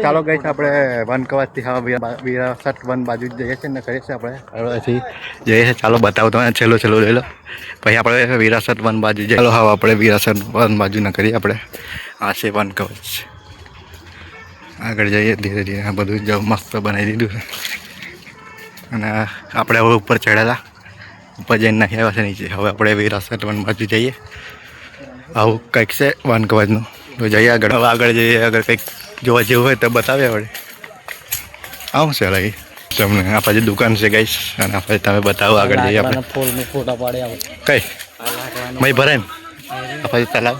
ચાલો ગઈશ આપણે વન કવાજથી હા વિરાસત વન બાજુ જઈએ છીએ ને કરીએ છીએ આપણે હવેથી જઈએ છીએ. ચાલો બતાવો તમે છેલ્લો લઈ લો પછી આપણે વિરાસત વન બાજુ જઈએ. ચાલો હા આપણે વિરાસત વન બાજુ ના કરીએ આપણે આ છે વન કવચ. આગળ જઈએ ધીરે ધીરે આ બધું જ મસ્ત બનાવી દીધું છે અને આપણે હવે ઉપર ચડેલા ઉપર જઈને નાખી આવ્યા છે નીચે. હવે આપણે વિરાસત વન બાજુ જઈએ. આવું કંઈક છે વન કવચનું તો જઈએ આગળ. હવે આગળ જઈએ આગળ કંઈક જોવા જેવું હોય તો બતાવ્યા વળે આવું છે લાગી તમને. આ પછી દુકાન છે ગાઈસ અને આપણે તમે બતાવો આગળ જઈએ આપણે ફોટા પાડે કઈ મય ભરાય ને આ પછી તલાવ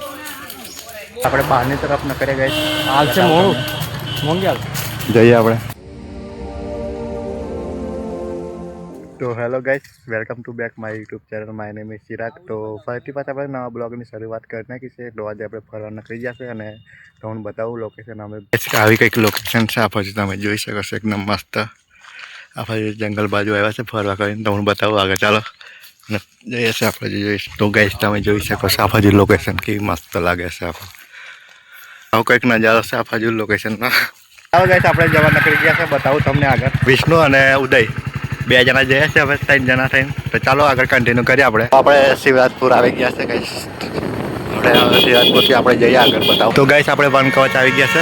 આપણે બહારની તરફ ન કરીએ ગાઈસ. હાલ છે મોંઘી જઈએ આપણે. તો hello guys, welcome to back my YouTube channel. My name is Chirag. તો ફરીથી પાછા આપણે નવા બ્લોગની શરૂઆત કરી નાખી છે. તો આજે આપણે ફરવાના થઈ જશે અને તમને બતાવું લોકેશન. અમે આવી કંઈક લોકેશન છે આ પછી તમે જોઈ શકો છો એકદમ મસ્ત. આ પછી જંગલ બાજુ આવ્યા છે ફરવા કરીને તમને બતાવું આગળ. ચાલો જઈએ છીએ આપણે જોઈશ. તો ગાઈસ તમે જોઈ શકો છો આ બાજુ લોકેશન કેવી મસ્ત લાગે છે. આવું કંઈક નજારો છે આ બાજુ લોકેશનમાં. ચાલો ગાઈસ આપણે જવા નીકળી ગયા છે. બતાવું તમને આગળ. વિષ્ણુ અને ઉદય બે જણા જઈએ છે, હવે 3 જણા થઈને. તો ચાલો આગળ કન્ટિન્યુ કરીએ આપણે. શિવરાજપુર આવી ગયા છે ગાઈસ. આપણે શિવરાજપુરથી આપણે જઈએ આગળ બતાવું. તો ગાઈસ આપણે વન કવચ આવી ગયા છે.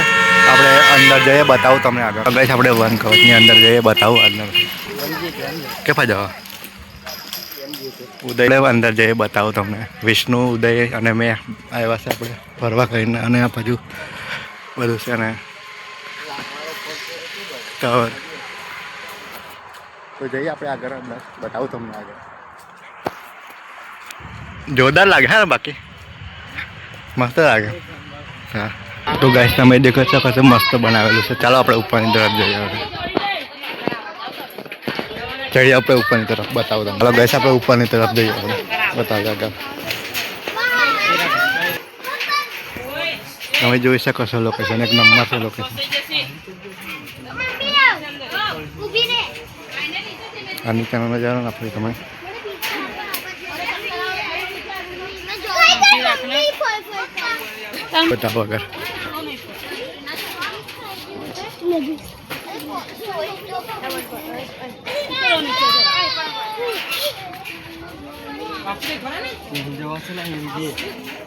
આપણે અંદર જઈએ બતાવું તમને આગળ. ગાઈસ આપણે વન કવચની અંદર જઈએ બતાવું અંદર કેફા જવા ઉદય અંદર જઈએ બતાવું તમને. વિષ્ણુ ઉદય અને મેં આવ્યા છે આપણે ફરવા કરીને અને આ બાજુ બધું છે ને ટાવર. તો જઈએ આપણે આગળ અંદર બતાવું તમને આગળ. જોરદાર લાગે હા બાકી મસ્ત લાગે. હા તો ગાઈસ તમે દેખો છો કશે મસ્ત બનાવેલું છે. ચાલો આપણે ઉપરની તરફ જઈએ હવે. ચડીએ આપણે ઉપરની તરફ બતાવું તમને. ચાલો ગાઈસ આપણે ઉપરની તરફ જઈએ આપણે બતાવીએ આગળ. તમે જોઈ શકો છો લોકેશન એક નંબર છે લોકેશન. આ નીચેનો નજારો આપણે તમે બતાવો આગળ.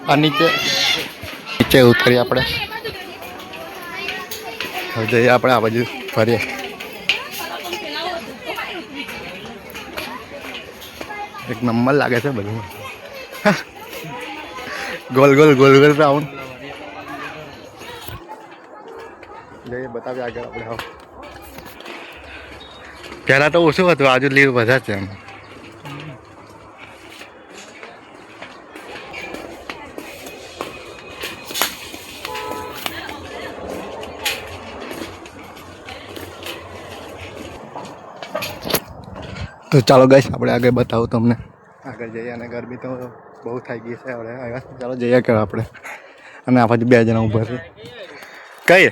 આ નીચે ઉતરીએ આપણે. હવે જઈએ આપણે આ બાજુ ફરીએ. એક નંબર લાગે છે બધું. ગોલ રાઉન્ડ જઈએ બતાવીએ આગળ આપણે. હવે પહેલાં તો ઓછું હતું, આજુ લીવ બધા છે એમ. તો ચાલો ગાઈસ આપણે આગળ બતાવું તમને. આગળ જઈએ અને ગરમી તો બહુ થઈ ગઈ છે હવે. ચાલો જઈએ કે આપણે. અને આ બાજુ 2 જણા ઊભા છે કઈ.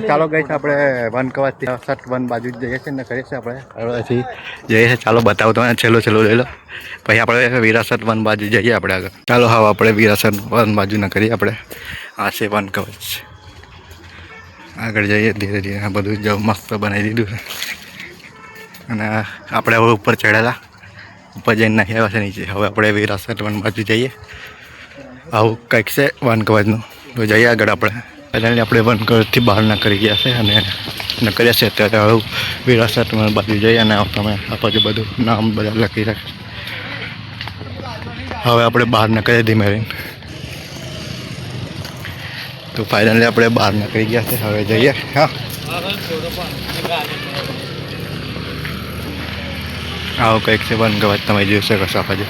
ચાલો ગાઈસ આપણે વન કવચથી સટ વન બાજુ જઈએ છીએ ને કરીએ છીએ આપણે હવેથી જઈએ છીએ. ચાલો બતાવું તમે છેલ્લો લઈ લો પછી આપણે વિરાસત વન બાજુ જઈએ આપણે આગળ. ચાલો હા આપણે વિરાસત વન બાજુ ના કરીએ આપણે. આ છે વન કવચ. આગળ જઈએ ધીરે ધીરે આ બધું જ મસ્ત બનાવી દીધું છે અને આપણે હવે ઉપર ચડેલા ઉપર જઈને નાખી આવ્યા છે નીચે. હવે આપણે વિરાસત વન બાજુ જઈએ. આવું કંઈક છે વન કવચનું તો જઈએ આગળ આપણે. પહેલાંની આપણે વન કવચથી બહાર ના કરી ગયા છે અને કરીએ છીએ અત્યારે હવે વિરાસત વન બાજુ જઈએ અને તમે આ બાજુ બધું નામ બધા લખી રાખે. હવે આપણે બહાર નીકળીએ ધીમે રહીને. તો ફાઇનલી આપણે બહાર નીકળી ગયા છે. હવે જઈએ. હા આવું કંઈક છે વન કવચ તમે જોઈ શકો છો. બાજુ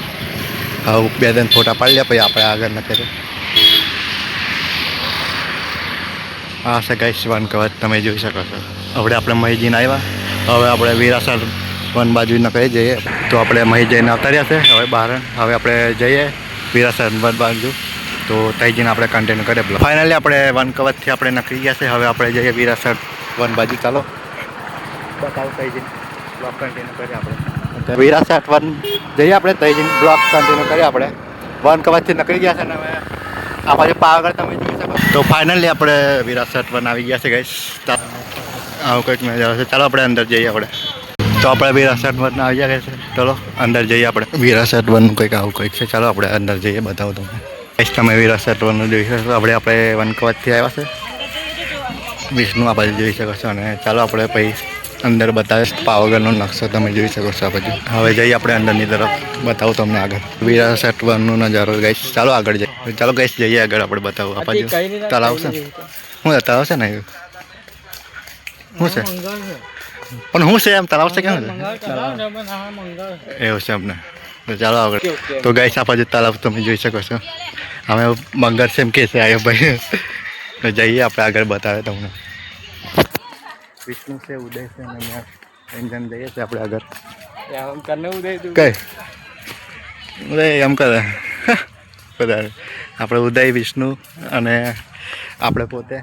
આવું 2-3 ફોટા પાડી લે પછી આપણે આગળ ન કરીએ. હા છે ગાઈસ વન કવચ તમે જોઈ શકો છો. હવે આપણે મહીજીને આવ્યા. હવે આપણે વિરાસત વન બાજુ ન કરી જઈએ. તો આપણે મહીજીને આવતા રહ્યા છે હવે બહાર. હવે આપણે જઈએ વિરાસત વન બાજુ. તો ત્યાં જઈને આપણે કન્ટિન્યુ કરીએ. ફાઇનલી આપણે વન કવચથી આપણે નીકળી ગયા છે. હવે આપણે જઈએ વિરાસત વન બાજુ. ચાલો બતાવો ત્યાં જઈને બ્લોગ કન્ટિન્યુ કરીએ આપણે. વિરાસત વન જઈએ આપણે ત્યાં જઈને બ્લોગ કન્ટિન્યુ કરીએ આપણે. વન કવચથી નીકળી ગયા છે ને હવે આ બાજુ પાવાગઢ તમે જોઈ શકો. તો ફાઇનલી આપણે વિરાસત વન આવી ગયા છે ગાઈસ. આવું કંઈક નજારો છે. ચાલો આપણે અંદર જઈએ આપણે. તો આપણે વિરાસત વન આવી ગયા છે. ચલો અંદર જઈએ આપણે. વિરાસત વનનું કંઈક આવું કંઈક છે. ચાલો આપણે અંદર જઈએ, બતાવો તમને. ગાઈસ તમે વિરાસત વનનું જોઈ શકો. આપણે વનકવચથી આવ્યા છે. વિષ્ણુ આ બાજુ જોઈ શકો છો. અને ચાલો આપણે પછી અંદર બતાવે પાવાગઢનો નકશો તમે જોઈ શકો છો આ બાજુ. હવે જઈએ આપણે અંદરની તરફ, બતાવું તમને આગળ વિરાસત વનનો નજારો ગાઈસ. ચાલો આગળ જઈએ. ચાલો ગાઈસ જઈએ આગળ, આપણે બતાવું આ બાજુ તળાવ છે. શું તળાવ છે ને એવું શું છે પણ શું છે એમ તળાવ છે કેમ છે એવું છે અમને. તો ચાલો આગળ. તો ગાઈસ આ બાજુ તળાવ તમે જોઈ શકો છો. અમે મંગળ છે એમ કે છે આવ્યો ભાઈ. તો જઈએ આપણે આગળ બતાવે તમને. વિષ્ણુ છે, ઉદય છે, અને એમ જઈએ છીએ આપણે આગળ. કઈ ઉદય એમ કરે બધા આપણે ઉદય, વિષ્ણુ અને આપણે પોતે.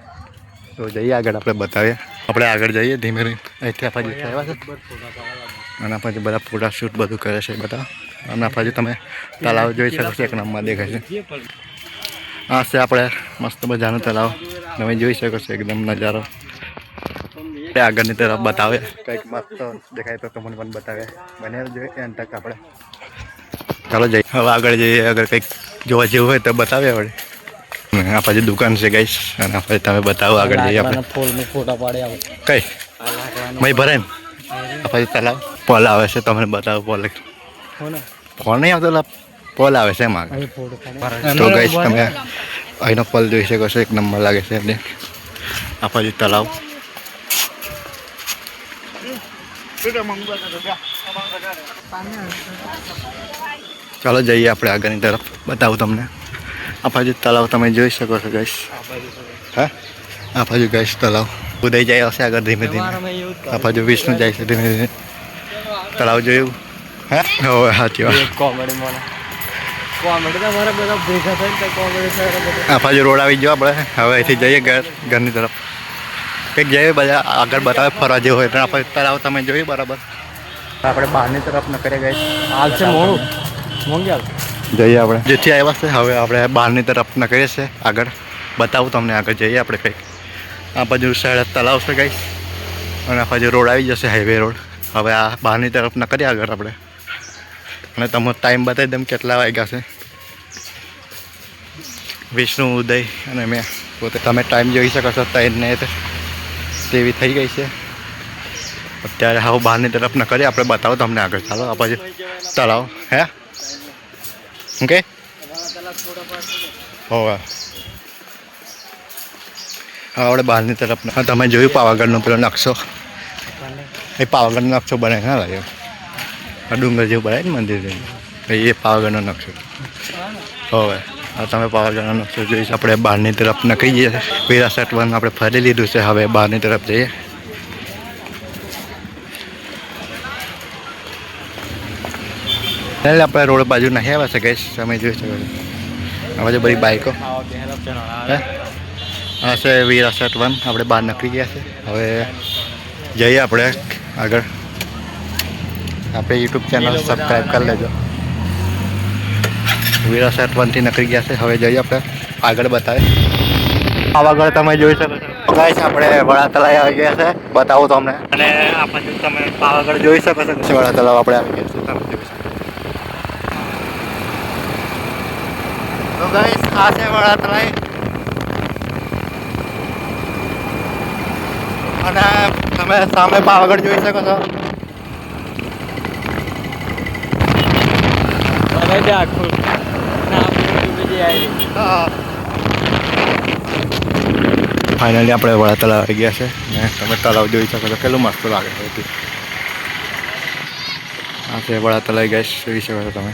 તો જઈએ આગળ, આપણે બતાવીએ. આપણે આગળ જઈએ ધીમે ધીમે. અહીંથી આપણે આવ્યા છે અને પછી બધા ફોટા શૂટ બધું કરે છે બધા. અને પછી તમે તળાવ જોઈ શકો છો, એક નંબર દેખાય છે. આ છે આપણે મસ્ત મજાનું તળાવ, તમે જોઈ શકો છો એકદમ નજારો. આગળની તરફ બતાવે કંઈક મસ્ત દેખાય તો તમને પણ બતાવે. બને જોઈએ ત્યાં તક આપણે. ચાલો જઈએ હવે આગળ જઈએ. અગર કંઈક જોવા જેવું હોય તો બતાવે આપણે. આ પછી દુકાન છે ગાઈસ, અને પછી તમે બતાવો આગળ જઈએ આપણે. ફોટા પાડે આવે કઈ ભાઈ ભરાય ને આ પછી તલાવ પોલ આવે છે, તમને બતાવો. પોલ નહીં આવતો, પોલ આવે છે એમાં. તો ગાઈસ તમે અહીંનો પોલ જોઈ શકો છો, એક નંબર લાગે છે એટલે. આ પછી તલાવ. ચાલો જઈએ આપણે આગળની તરફ, બતાવું તમને. આ બાજુ તળાવ તમે જોઈ શકો છો ગાઈસ. હા આ બાજુ ગાઈસ તળાવ. ઉદય જાય હશે આગળ ધીમે ધીમે. આ બાજુ વિષ્ણુ જાય છે ધીમે ધીમે. તળાવ જોયું? હા હવે સાચી વાત. આ બાજુ રોડ આવી ગયો આપણે. હવે અહીંથી જઈએ ઘરની તરફ. કંઈક જઈએ બધા આગળ બતાવે ફરવા જેવું હોય તો. આપણે તળાવ તમે જોયું બરાબર. આપણે બહારની તરફ ન કરીએ ગાઈસ. હાલ છે મોડું મોંઘ્યા જઈએ આપણે જેથી આવ્યા છે. હવે આપણે બહારની તરફ ન કરીએ છીએ આગળ, બતાવું તમને. આગળ જઈએ આપણે કંઈક. આ બાજુ સાઈડ તળાવ છે ગાઈસ, અને આ બાજુ રોડ આવી જશે, હાઈવે રોડ. હવે આ બહારની તરફ ન કરીએ આગળ આપણે. અને તમે ટાઈમ બતાવી દઉં કેટલા વાગ્યા છે. વિષ્ણુ, ઉદય અને મેં પોતે. તમે ટાઈમ જોઈ શકો છો, 3 ને તેવી થઈ ગઈ છે અત્યારે. હવે બહારની તરફ ન કરીએ આપણે, બતાવો તમને આગળ. ચાલો આ બાજુ તળાવ. હે ઓકે હોવે. આપણે બહારની તરફ તમે જોયું પાવાગઢનો પેલો નકશો? એ પાવાગઢનો નકશો બનાવે ના લાગ્યો? આ ડુંગર જેવું બનાવે ને મંદિર જેવું, એ પાવાગઢનો નકશો હોવે. હવે તમે પાવાગઢનો નકશો જોઈશ. આપણે બહારની તરફ નકળી જઈએ. વિરાસત વન આપણે ફરી લીધું છે, હવે બહારની તરફ જઈએ. આપણે રોડ બાજુ નહીં આવ્યા છે ગાઈસ, તમે જોઈ શકો છો. આ બાજુ બધી બાઈકો. આ છે વિરાસત વન. આપણે બહાર નીકળી ગયા છે. હવે જઈએ આપણે આગળ. આપણે યુટ્યુબ ચેનલ સબસ્ક્રાઈબ કરી લેજો. વિરાસત વનથી નીકળી ગયા છે. હવે જઈએ આપણે આગળ, બતાવે પાવાગઢ તમે જોઈ શકો છો ગાઈસ. આપણે વડા તળાવ આવી ગયા છે, બતાવું તમને. અને આ બાજુ તમે પાવાગઢ જોઈ શકો છો. વડા તળાવ આપણે આવી ગયા છે, તમે જોઈ શકો. તો ગાઈસ આ છે વડા તળાવ. અને તમે સામે પાવાગઢ જોઈ શકો છો. ફાઇનલી આપણે વડા તળાવ આવી ગયા છે, ને તમે તળાવ જોઈ શકો છો. કેટલું મસ્ત લાગે છે. આ છે વડા તળાવ ગાઈસ, જોઈ શકો છો તમે.